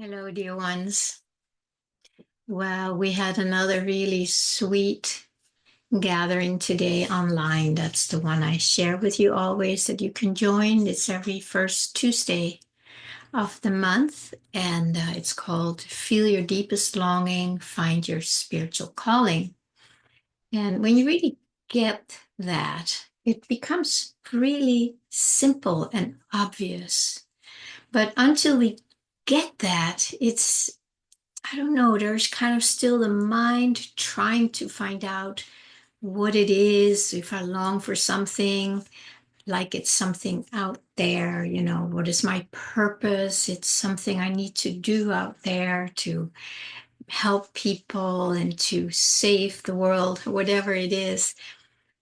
Hello, dear ones. Well, we had another really sweet gathering today online. That's the one I share with you always that you can join. It's every first Tuesday of the month, and it's called Feel Your Deepest Longing, Find Your Spiritual Calling. And when you really get that, it becomes really simple and obvious. But until we get that, I don't know, there's kind of still the mind trying to find out what it is. If I long for something, like it's something out there, what is my purpose? It's something I need to do out there to help people and to save the world, whatever it is.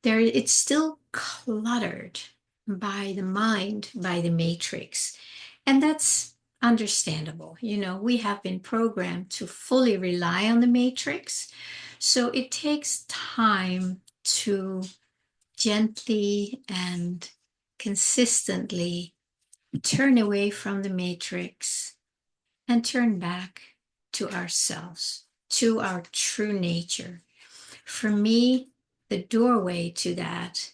It's still cluttered by the mind, by the matrix. And that's understandable. We have been programmed to fully rely on the matrix. So it takes time to gently and consistently turn away from the matrix and turn back to ourselves, to our true nature. For me, the doorway to that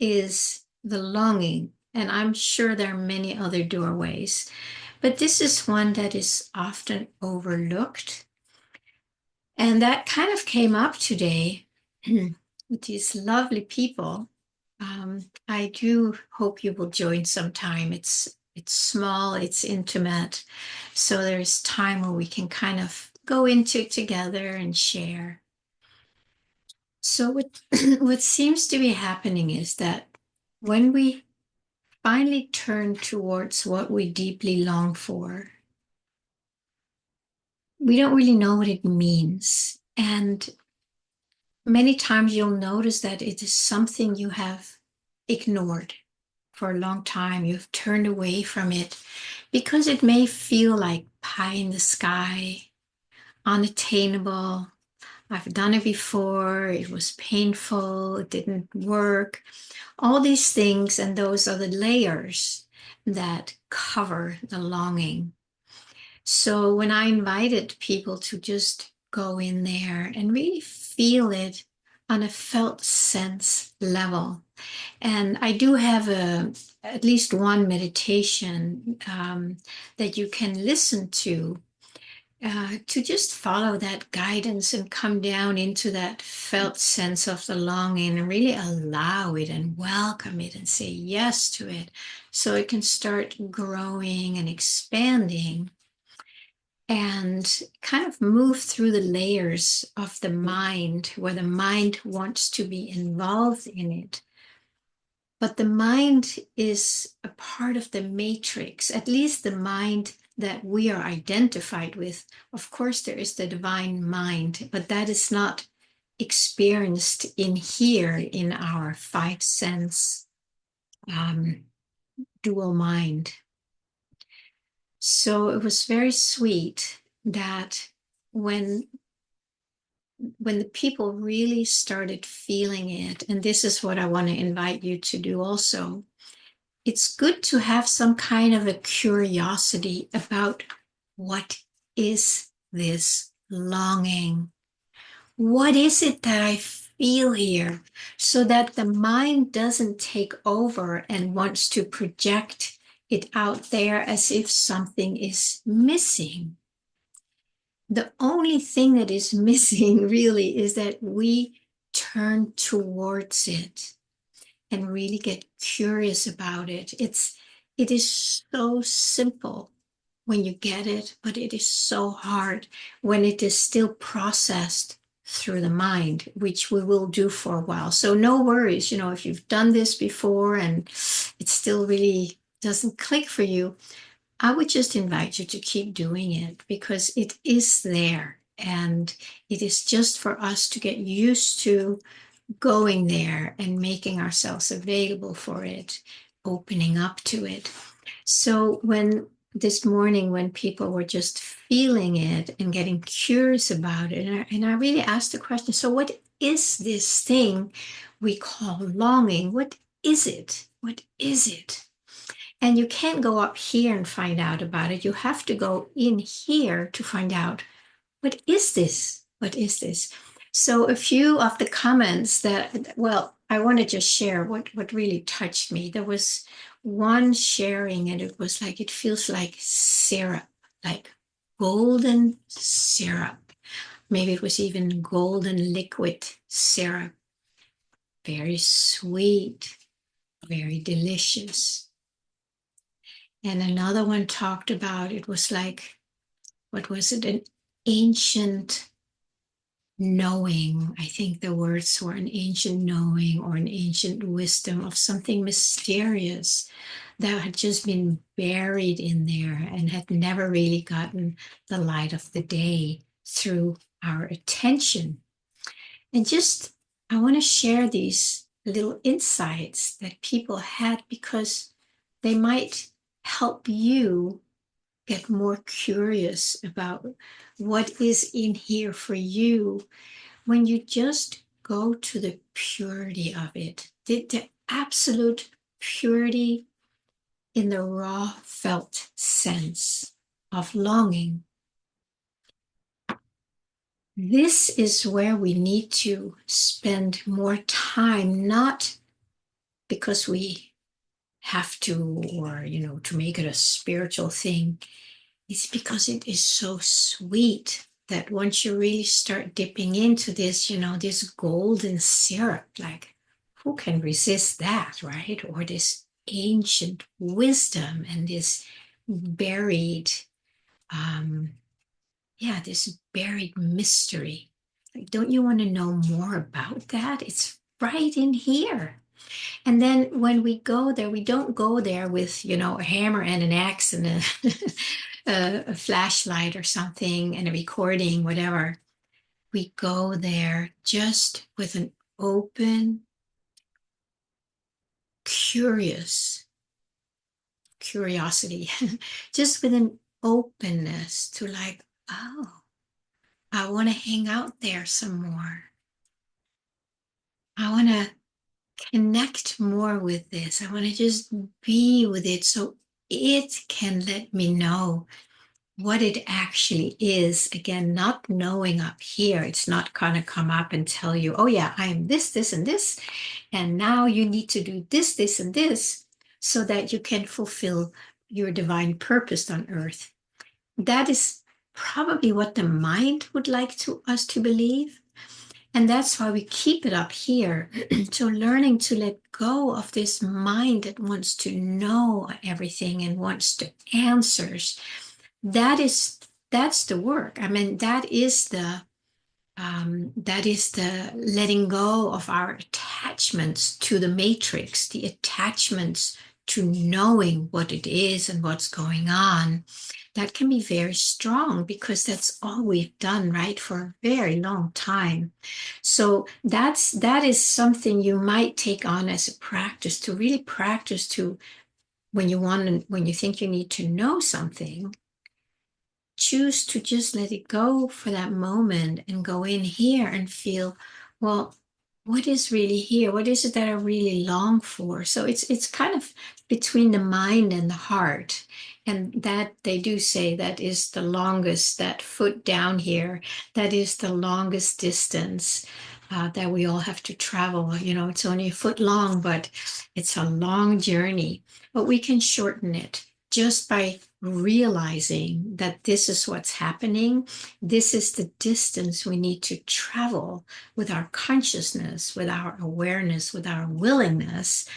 is the longing. And I'm sure there are many other doorways, but this is one that is often overlooked. And that kind of came up today with these lovely people. I do hope you will join sometime. It's small, it's intimate. So there's time where we can kind of go into it together and share. So what what seems to be happening is that when we finally turn towards what we deeply long for, we don't really know what it means. And many times you'll notice that it is something you have ignored for a long time. You've turned away from it because it may feel like pie in the sky, unattainable. I've done it before, it was painful, it didn't work. All these things, and those are the layers that cover the longing. So when I invited people to just go in there and really feel it on a felt sense level, and I do have at least one meditation that you can listen to just follow that guidance and come down into that felt sense of the longing and really allow it and welcome it and say yes to it so it can start growing and expanding and kind of move through the layers of the mind where the mind wants to be involved in it. But the mind is a part of the matrix, at least the mind that we are identified with. Of course, there is the divine mind, but that is not experienced in here in our five sense dual mind. So it was very sweet that when when the people really started feeling it, and this is what I want to invite you to do also, it's good to have some kind of a curiosity about what is this longing? What is it that I feel here? So that the mind doesn't take over and wants to project it out there as if something is missing. The only thing that is missing really is that we turn towards it and really get curious about it. It is so simple when you get it, but it is so hard when it is still processed through the mind, which we will do for a while. So no worries, if you've done this before and it still really doesn't click for you, I would just invite you to keep doing it because it is there. And it is just for us to get used to going there and making ourselves available for it, opening up to it. So when this morning, when people were just feeling it and getting curious about it, and I really asked the question, so what is this thing we call longing? What is it? What is it? And you can't go up here and find out about it. You have to go in here to find out, what is this? What is this? So a few of the comments that, well, I want to just share what really touched me. There was one sharing, and it was like, it feels like syrup, like golden syrup. Maybe it was even golden liquid syrup. Very sweet, very delicious. And another one talked about, it was like, what was it? An ancient knowing. I think the words were an ancient knowing or an ancient wisdom of something mysterious that had just been buried in there and had never really gotten the light of the day through our attention. And just, I want to share these little insights that people had because they might help you get more curious about what is in here for you when you just go to the purity of it, the absolute purity in the raw felt sense of longing. This is where we need to spend more time, not because we have to, or, to make it a spiritual thing. It's because it is so sweet that once you really start dipping into this, this golden syrup, like who can resist that, right? Or this ancient wisdom and this buried, this buried mystery. Like, don't you want to know more about that? It's right in here. And then when we go there, we don't go there with, a hammer and an axe and a flashlight or something and a recording, whatever. We go there just with an open, curiosity, just with an openness to like, oh, I want to hang out there some more. I want to connect more with this. I want to just be with it so it can let me know what it actually is. Again, not knowing up here. It's not going to come up and tell you, oh, yeah, I am this, this, and this. And now you need to do this, this, and this so that you can fulfill your divine purpose on earth. That is probably what the mind would like us to believe. And that's why we keep it up here. So learning to let go of this mind that wants to know everything and wants the answers. That's the work. I mean, that is the letting go of our attachments to the matrix, the attachments to knowing what it is and what's going on. That can be very strong because that's all we've done, right, for a very long time. So that is something you might take on as a practice, to really practice to, when you think you need to know something, choose to just let it go for that moment and go in here and feel, well, what is really here? What is it that I really long for? So it's kind of between the mind and the heart. And that, they do say, that is the longest, that foot down here, that is the longest distance that we all have to travel. It's only a foot long, but it's a long journey. But we can shorten it just by realizing that this is what's happening. This is the distance we need to travel with our consciousness, with our awareness, with our willingness.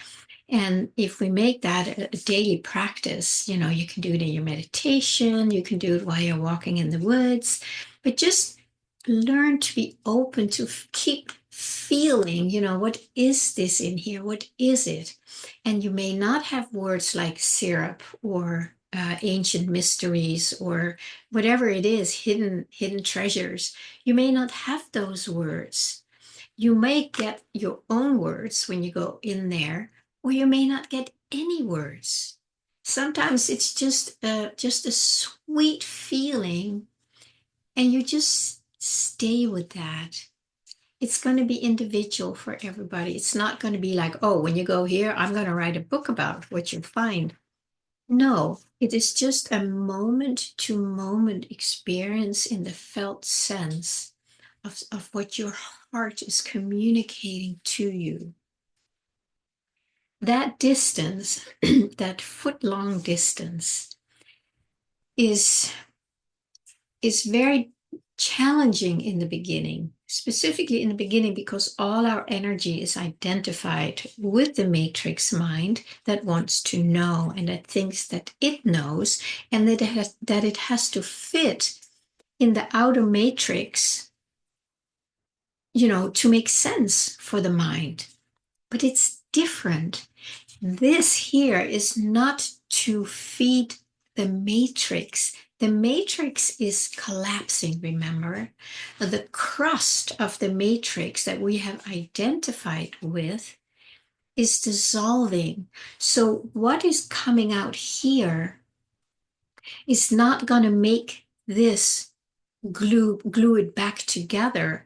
And if we make that a daily practice, you can do it in your meditation, you can do it while you're walking in the woods, but just learn to be open to keep feeling, what is this in here? What is it? And you may not have words like syrup or ancient mysteries or whatever it is, hidden treasures. You may not have those words. You may get your own words when you go in there, or you may not get any words. Sometimes it's just a sweet feeling, and you just stay with that. It's going to be individual for everybody. It's not going to be like, oh, when you go here, I'm going to write a book about what you find. No, it is just a moment to moment experience in the felt sense of what your heart is communicating to you. That distance, that foot-long distance, is very challenging in the beginning, specifically in the beginning, because all our energy is identified with the matrix mind that wants to know and that thinks that it knows, and that it has to fit in the outer matrix, to make sense for the mind. But it's different. This here is not to feed the matrix. The matrix is collapsing, remember? The crust of the matrix that we have identified with is dissolving. So what is coming out here is not going to make this glue it back together.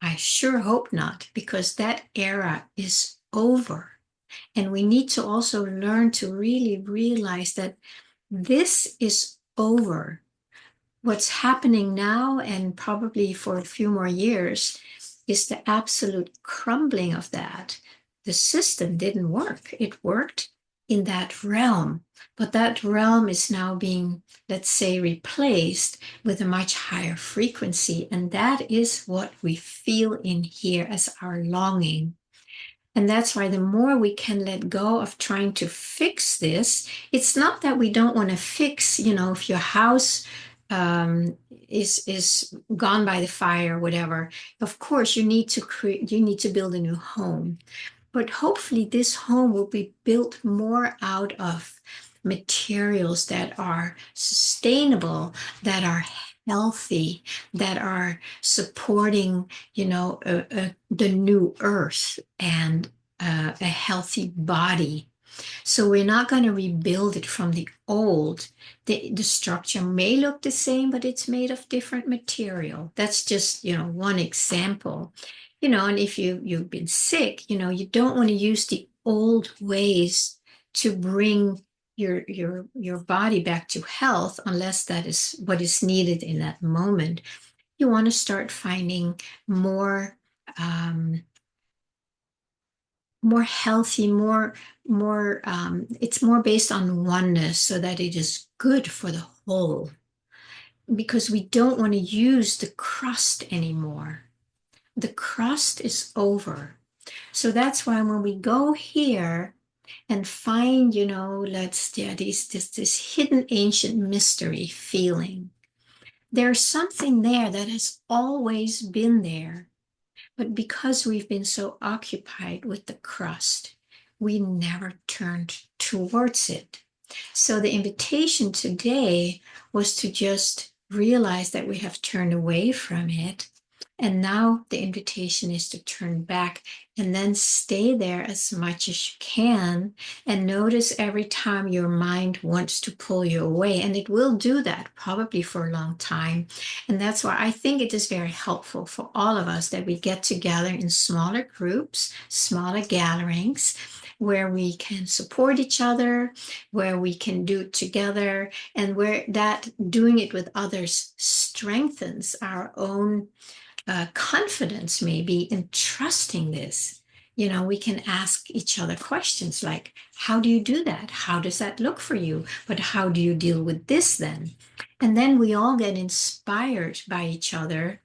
I sure hope not, because that era is over. And we need to also learn to really realize that this is over. What's happening now, and probably for a few more years, is the absolute crumbling of that. The system didn't work. It worked in that realm, but that realm is now being, let's say, replaced with a much higher frequency. And that is what we feel in here as our longing. And that's why the more we can let go of trying to fix this, it's not that we don't want to fix, if your house is gone by the fire or whatever. Of course, you need to build a new home. But hopefully this home will be built more out of materials that are sustainable, that are healthy, that are supporting, the new earth and a healthy body. So we're not going to rebuild it from the old. The structure may look the same, but it's made of different material. That's just, one example. And if you've been sick, you don't want to use the old ways to bring your body back to health unless that is what is needed in that moment. You want to start finding more more healthy, more it's more based on oneness so that it is good for the whole, because we don't want to use the crust anymore. The crust is over. So that's why when we go here and find, this hidden ancient mystery feeling, there's something there that has always been there. But because we've been so occupied with the crust, we never turned towards it. So the invitation today was to just realize that we have turned away from it. And now the invitation is to turn back and then stay there as much as you can, and notice every time your mind wants to pull you away. And it will do that probably for a long time. And that's why I think it is very helpful for all of us that we get together in smaller groups, smaller gatherings, where we can support each other, where we can do it together, and where that doing it with others strengthens our own confidence, maybe, in trusting this. We can ask each other questions like, how do you do that? How does that look for you? But how do you deal with this then? And then we all get inspired by each other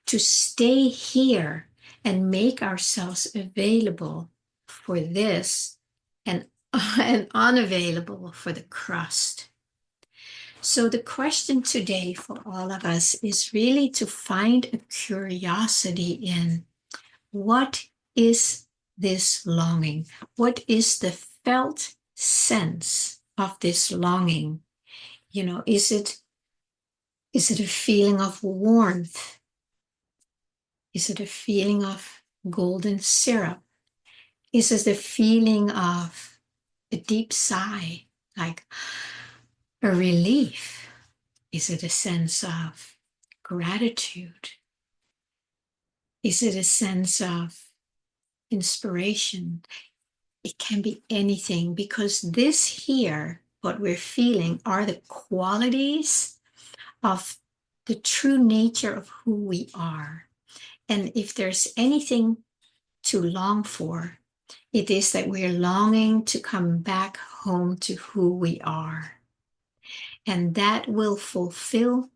to stay here and make ourselves available for this, and, and unavailable for the crust. So the question today for all of us is really to find a curiosity in, what is this longing? What is the felt sense of this longing? Is it a feeling of warmth? Is it a feeling of golden syrup? Is it a feeling of a deep sigh, like a relief? Is it a sense of gratitude? Is it a sense of inspiration? It can be anything, because this here, what we're feeling are the qualities of the true nature of who we are. And if there's anything to long for, it is that we're longing to come back home to who we are. And that will fulfill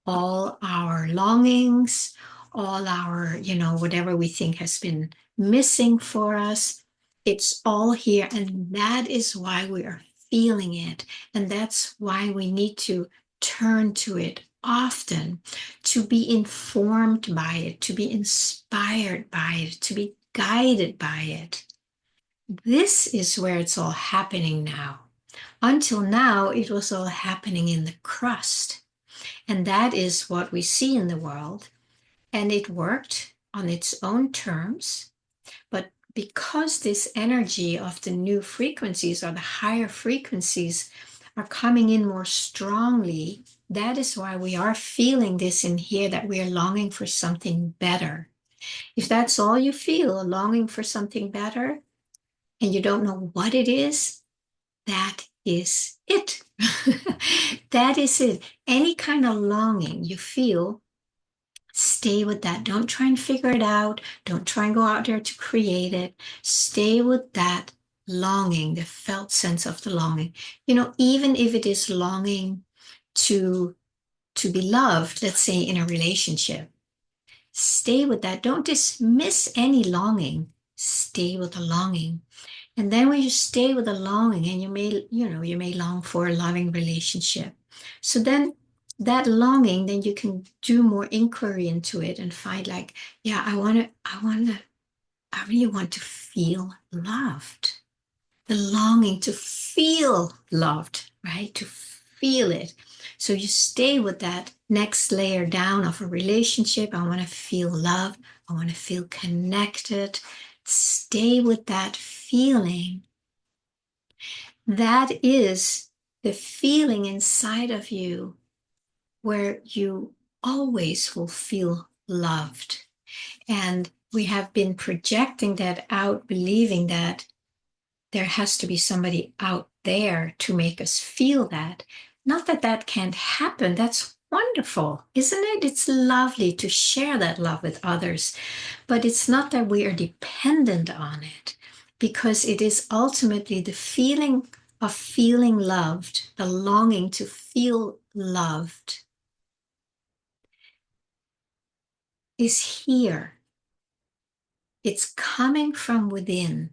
all our longings, all our, whatever we think has been missing for us. It's all here. And that is why we are feeling it. And that's why we need to turn to it often, to be informed by it, to be inspired by it, to be guided by it. This is where it's all happening now. Until now, it was all happening in the crust. And that is what we see in the world. And it worked on its own terms. But because this energy of the new frequencies or the higher frequencies are coming in more strongly, that is why we are feeling this in here, that we are longing for something better. If that's all you feel, longing for something better, and you don't know what it is, that is it. That is it. Any kind of longing you feel, stay with that. Don't try and figure it out. Don't try and go out there to create it. Stay with that longing, the felt sense of the longing. Even if it is longing to be loved, let's say in a relationship, stay with that. Don't dismiss any longing. Stay with the longing. And then when you stay with a longing, and you may long for a loving relationship. So then that longing, then you can do more inquiry into it and find like, yeah, I really want to feel loved. The longing to feel loved, right? To feel it. So you stay with that next layer down of a relationship. I want to feel loved. I want to feel connected. Stay with that feeling. That is the feeling inside of you where you always will feel loved. And we have been projecting that out, believing that there has to be somebody out there to make us feel that. Not that that can't happen. That's wonderful, isn't it? It's lovely to share that love with others. But it's not that we are dependent on it, because it is ultimately the feeling of feeling loved, the longing to feel loved is here. It's coming from within.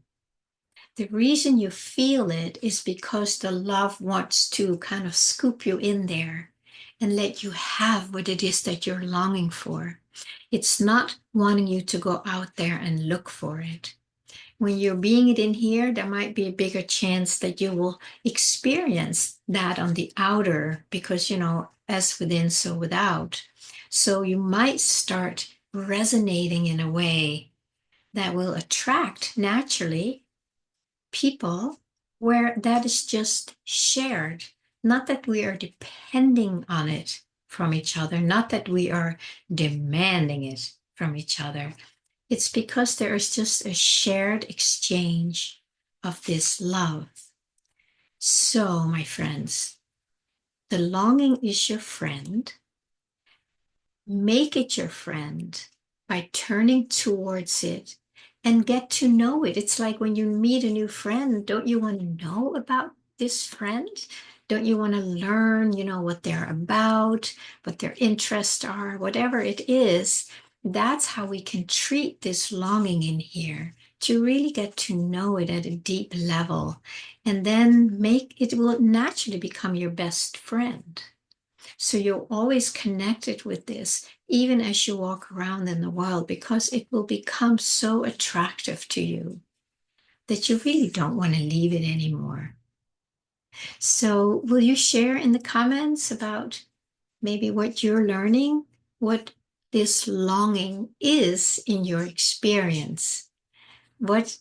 The reason you feel it is because the love wants to kind of scoop you in there and let you have what it is that you're longing for. It's not wanting you to go out there and look for it. When you're being it in here, there might be a bigger chance that you will experience that on the outer, because, as within, so without. So you might start resonating in a way that will attract naturally people where that is just shared. Not that we are depending on it from each other, not that we are demanding it from each other. It's because there is just a shared exchange of this love. So, my friends, the longing is your friend. Make it your friend by turning towards it and get to know it. It's like when you meet a new friend, don't you want to know about this friend? Don't you want to learn, what they're about, what their interests are, whatever it is? That's how we can treat this longing in here, to really get to know it at a deep level. And then it will naturally become your best friend. So you're always connected with this, even as you walk around in the world, because it will become so attractive to you that you really don't want to leave it anymore. So will you share in the comments about maybe what you're learning, what this longing is in your experience? What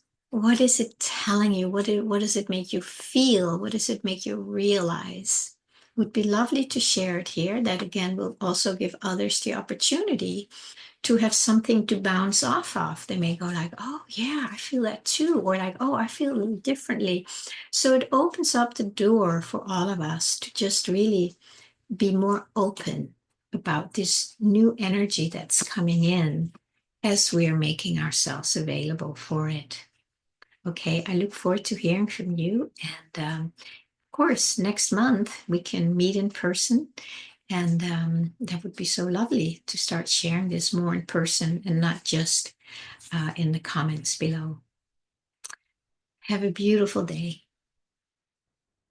is it telling you? What does it make you feel? What does it make you realize? Would be lovely to share it here. That again will also give others the opportunity to have something to bounce off of. They may go like, oh yeah, I feel that too, or like, oh, I feel a little differently. So it opens up the door for all of us to just really be more open about this new energy that's coming in as we're making ourselves available for it. Okay, I look forward to hearing from you. And of course, next month we can meet in person. And that would be so lovely to start sharing this more in person and not just in the comments below. Have a beautiful day.